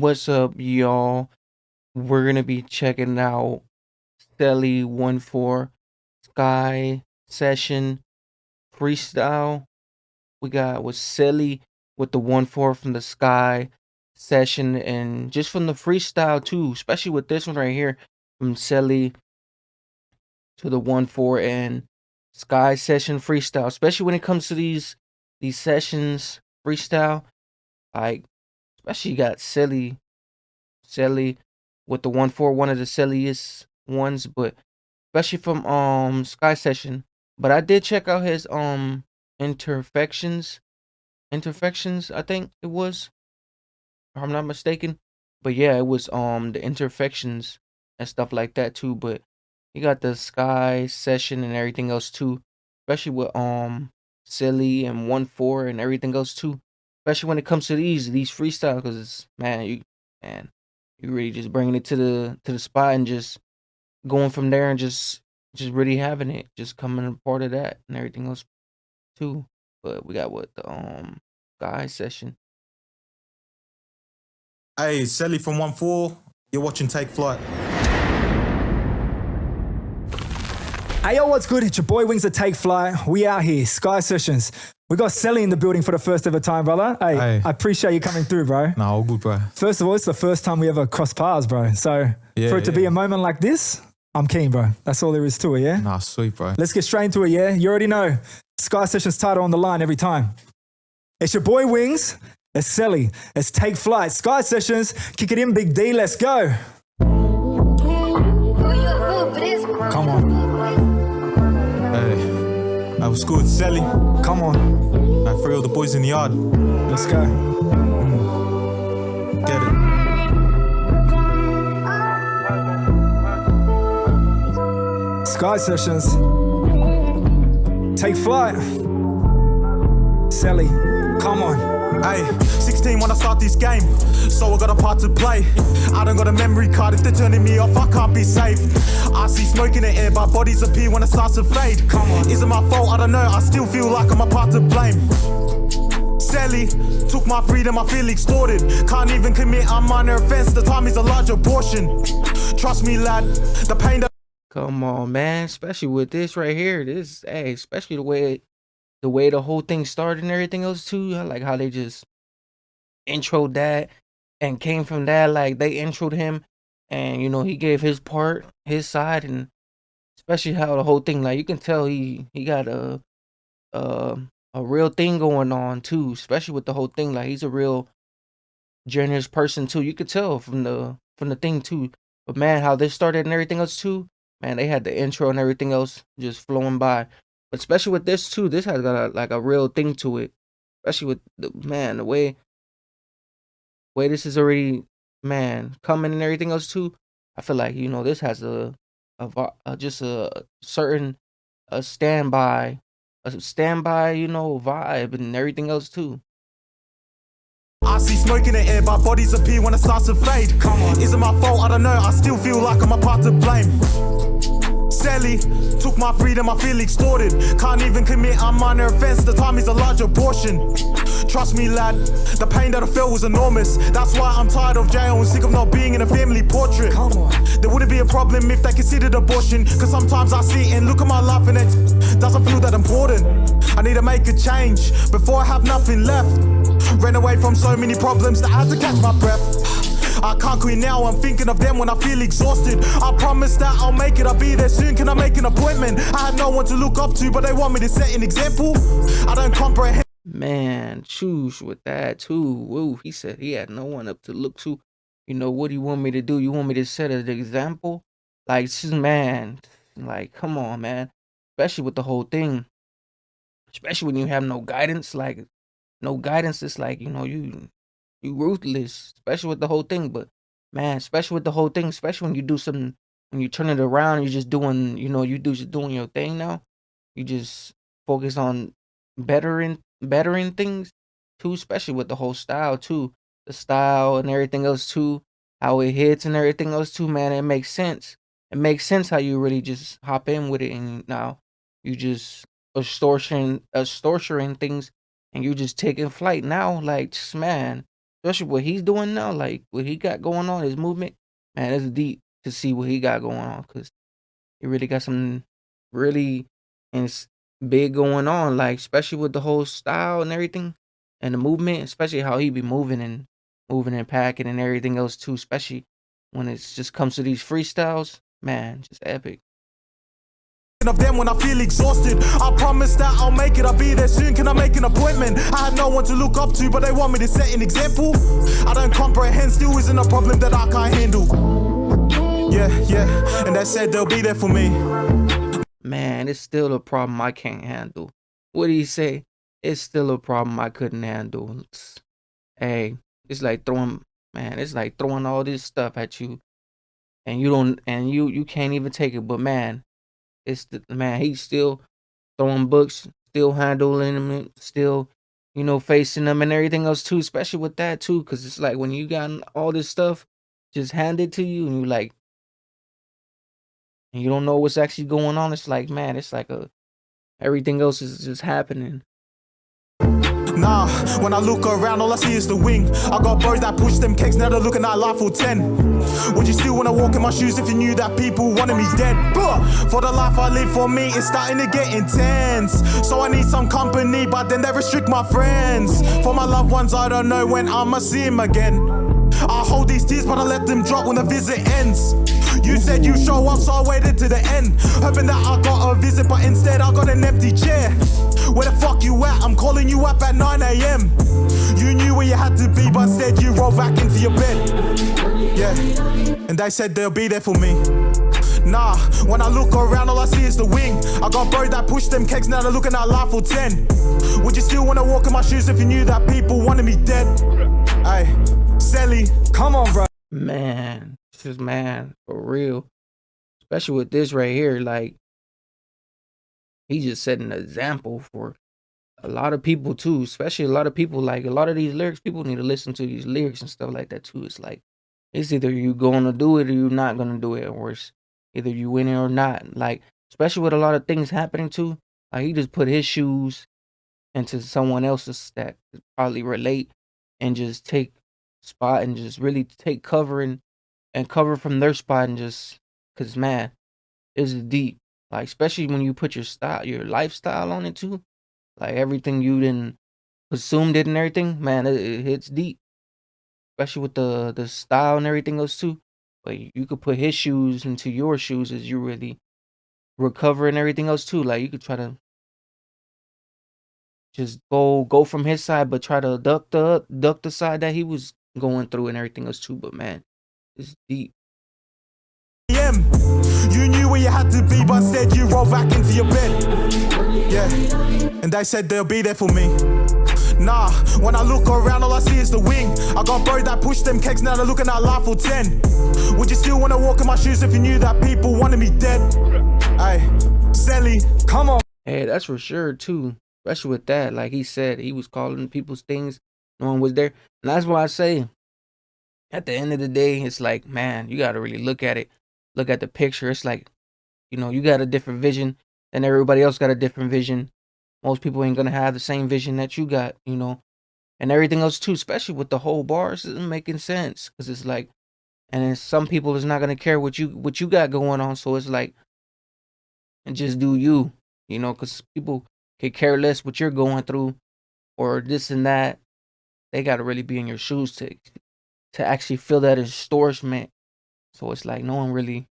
What's up, y'all? We're gonna be checking out Celly Onefour Sky Session Freestyle. We got with Celly with the 1-4 from the Sky Session and just from the freestyle too, especially with this one right here from Celly to the 1-4 and Sky Session Freestyle. Especially when it comes to these sessions freestyle, like especially you got Celly with the 1-4, one of the silliest ones, but especially from Sky Session. But I did check out his imperfections, I think it was, if I'm not mistaken. But yeah, it was the imperfections and stuff like that too. But he got the Sky Session and everything else too, especially with Silly and 1-4 and everything else too. Especially when it comes to these freestyle, because man, you really just bringing it to the spot and just going from there and just really having it, just coming a part of that and everything else too. But we got what the Sky Session. Hey, Celly from Onefour. You're watching Take Flight. Hey yo, what's good? It's your boy Wings of Take Flight. We out here, Sky Sessions. We got Celly in the building for the first ever time, brother. Hey, I appreciate you coming through, bro. Nah, all good, bro. First of all, it's the first time we ever crossed paths, bro. So for it to be a moment like this, I'm keen, bro. That's all there is to it, yeah? Nah, sweet, bro. Let's get straight into it, yeah? You already know. Sky Sessions title on the line every time. It's your boy Wings. It's Celly. It's Take Flight. Sky Sessions. Kick it in, Big D. Let's go. Come on. Hey, that was good, Celly. Come on. I free all the boys in the yard. Let's go. Get it. Sky Sessions. Take Flight. Celly. Come on. Hey, 16 when I start this game, so I got a part to play. I don't got a memory card, if they're turning me off, I can't be safe. I see smoke in the air, but bodies appear when it starts to fade. Come on, is it my fault? I don't know, I still feel like I'm a part to blame. Celly took my freedom, I feel extorted. Can't even commit a minor offense, the time is a larger portion. Trust me, lad, the pain that... Come on, man, especially with this right here, especially the way the whole thing started and everything else too. I like how they just introed that and came from that. Like they introed him and he gave his part, his side, and especially how the whole thing, like you can tell he got a real thing going on too, especially with the whole thing. Like he's a real generous person too. You could tell from the thing too. But man, how this started and everything else too, man, they had the intro and everything else just flowing by. But especially with this too, this has got a real thing to it. Especially with the way this is already coming and everything else too. I feel like this has just a certain standby vibe and everything else too. I see smoke in the air, but bodies appear when it starts to fade. Come on, is it my fault? I don't know, I still feel like I'm a part to blame. Celly took my freedom, I feel extorted. Can't even commit a minor offense, the time is a larger portion. Trust me, lad, the pain that I felt was enormous. That's why I'm tired of jail and sick of not being in a family portrait. Come on. There wouldn't be a problem if they considered abortion, cause sometimes I see it and look at my life and it doesn't feel that important. I need to make a change before I have nothing left. Ran away from so many problems that I had to catch my breath. I can't quit now, I'm thinking of them when I feel exhausted. I promise that I'll make it, I'll be there soon, can I make an appointment? I had no one to look up to, but they want me to set an example. I don't comprehend. Man, choose with that too. Woo, he said he had no one up to look to. What do you want me to do? You want me to set an example? Like, man, like, come on, man. Especially with the whole thing. Especially when you have no guidance, it's like, you ruthless, especially with the whole thing. But man, especially with the whole thing, especially when you do something, when you turn it around, you're just doing, just doing your thing now. You just focus on bettering things too, especially with the whole style too, the style and everything else too, how it hits and everything else too. Man, it makes sense. It makes sense how you really just hop in with it, and now you just extortion things, and you just taking flight now. Like, just, man. especially what he's doing now, like what he got going on, his movement, man, it's deep to see what he got going on because he really got some really big going on, like especially with the whole style and everything and the movement, especially how he be moving and packing and everything else too, especially when it's just comes to these freestyles, man, just epic. Of them when I feel exhausted. I promise that I'll make it, I'll be there soon. Can I make an appointment? I had no one to look up to, but they want me to set an example. I don't comprehend, still isn't a problem that I can't handle. Yeah, and they said they'll be there for me. Man, it's still a problem I can't handle. What do you say? It's still a problem I couldn't handle. Hey, it's like throwing all this stuff at you, and you can't even take it. But man, he's still throwing books, still handling them, still, facing them and everything else too, especially with that too, because it's like when you got all this stuff just handed to you and and you don't know what's actually going on. It's like, man, it's like everything else is just happening. Nah, when I look around, all I see is the wing. I got bros that push them cakes, now they're looking at life for 10. Would you still wanna walk in my shoes if you knew that people wanted me dead? For the life I live, for me, it's starting to get intense. So I need some company, but then they restrict my friends. For my loved ones, I don't know when I'ma see them again. I hold these tears, but I let them drop when the visit ends. You said you show up, so I waited to the end, hoping that I got a visit, but instead I got an empty chair. Where the fuck you at? I'm calling you up at 9 a.m. You knew where you had to be, but instead you rolled back into your bed. Yeah, and they said they'll be there for me. Nah, when I look around, all I see is the wing. I got bros that push them cakes, now they're looking at life for 10. Would you still wanna walk in my shoes if you knew that people wanted me dead? Hey, Celly, Come on, bro. Man, for real. Especially with this right here, like he just set an example for a lot of people too. Especially a lot of people, like a lot of these lyrics, people need to listen to these lyrics and stuff like that too. It's like it's either you gonna do it or you're not gonna do it, or it's either you winning or not. Like especially with a lot of things happening too. Like he just put his shoes into someone else's that could probably relate and just take spot and just really take cover and cover from their spot and just because man, it's deep. Like especially when you put your lifestyle on it too. Like everything you didn't consumed it and everything, man, it hits deep. Especially with the style and everything else too. But you could put his shoes into your shoes as you really recover and everything else too. Like you could try to just go from his side, but try to duck the side that he was going through and everything else too. But man, it's deep. You knew where you had to be, but instead you rolled back into your bed. Yeah, and they said they'll be there for me. Nah, when I look around, all I see is the wing. I got bros that push them cakes, now they're looking at life for 10. Would you still wanna walk in my shoes if you knew that people wanted me dead? Hey, Celly, Come on. Hey, that's for sure too. Especially with that, like he said, he was calling people's things. No one was there, and that's why I say, at the end of the day, it's like, man, you got to really look at it, look at the picture. It's like, you got a different vision, and everybody else got a different vision. Most people ain't gonna have the same vision that you got, and everything else too. Especially with the whole bars, isn't making sense because it's like, and then some people is not gonna care what you got going on. So it's like, and just do you, because people could care less what you're going through or this and that. They got to really be in your shoes to actually feel that distortion. So it's like no one really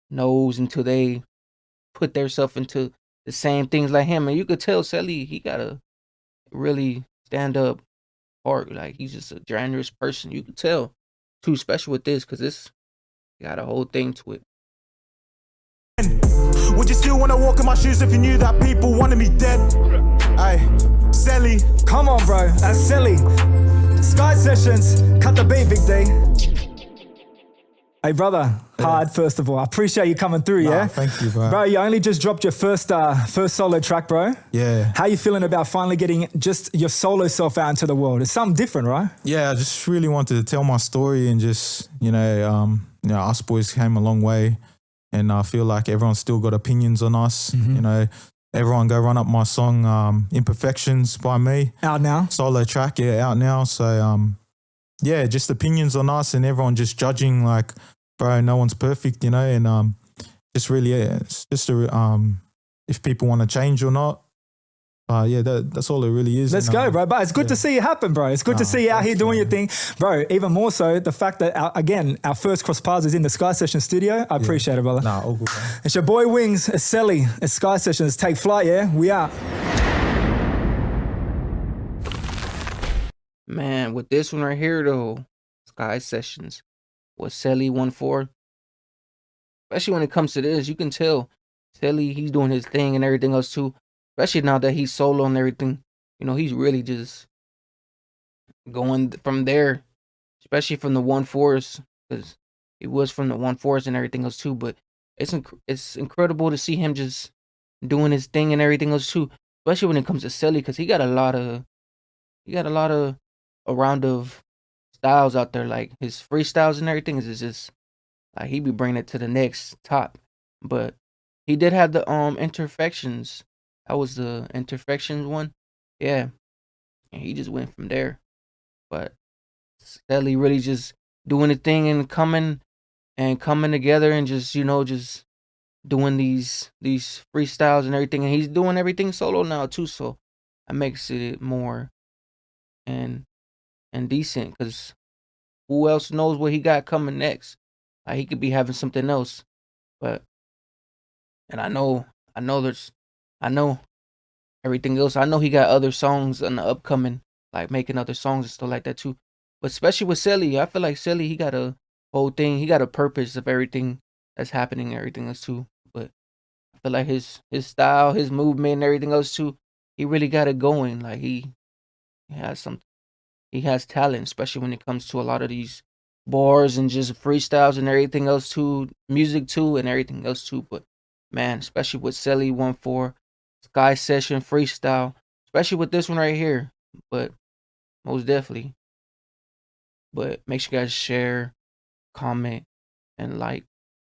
knows until they put themselves into the same things like him. And you could tell Celly, he got a really stand up heart. Like he's just a generous person. You could tell too, especially with this, because this got a whole thing to it. would you still wanna walk in my shoes if you knew that people wanted me dead? Hey, Celly, Come on, bro. That's silly. Sky Sessions. Cut the beat, Big D. Hey, brother. Hard, first of all. I appreciate you coming through, yeah? Thank you, bro. Bro, you only just dropped your first solo track, bro. Yeah. How you feeling about finally getting just your solo self out into the world? It's something different, right? Yeah, I just really wanted to tell my story and just, us boys came a long way. And I feel like everyone's still got opinions on us. You know, everyone go run up my song Imperfections by me. Out now. Solo track, yeah, out now. So yeah, just opinions on us and everyone just judging like, bro, no one's perfect, you know, and just really, yeah, it's just if people want to change or not. Yeah, that's all it really is. Let's go, bro. But it's good to see it happen, bro. It's good to see you out here doing your thing. Bro, even more so, the fact that, our first cross paths is in the Sky Session studio. I appreciate it, brother. Nah, all good, bro. It's your boy Wings, it's Celly, it's Sky Sessions. Take flight, yeah? We out. Man, with this one right here though, Sky Sessions with Celly Onefour, especially when it comes to this, you can tell Celly, he's doing his thing and everything else too. Especially now that he's solo and everything, you know, he's really just going from there, especially from the Onefours, because he was from the Onefours and everything else too. But it's incredible to see him just doing his thing and everything else too, especially when it comes to Celly, because he got a lot of a round of styles out there. Like his freestyles and everything is just like he be bringing it to the next top. But he did have the imperfections. That was the imperfections one. Yeah. And he just went from there. But Celly really just doing the thing and coming together and just, you know, just doing these freestyles and everything. And he's doing everything solo now too, so that makes it more and decent, because who else knows what he got coming next? Like he could be having something else. But and I know everything else. I know he got other songs on the upcoming, like making other songs and stuff like that too. But especially with Celly, I feel like Celly, he got a whole thing. He got a purpose of everything that's happening and everything else too. But I feel like his style, his movement, and everything else too, he really got it going. Like he has something. He has talent, especially when it comes to a lot of these bars and just freestyles and everything else too, music too, and everything else too. But man, especially with Celly Onefour, Sky Session freestyle, especially with this one right here. But most definitely. But make sure you guys share, comment, and like.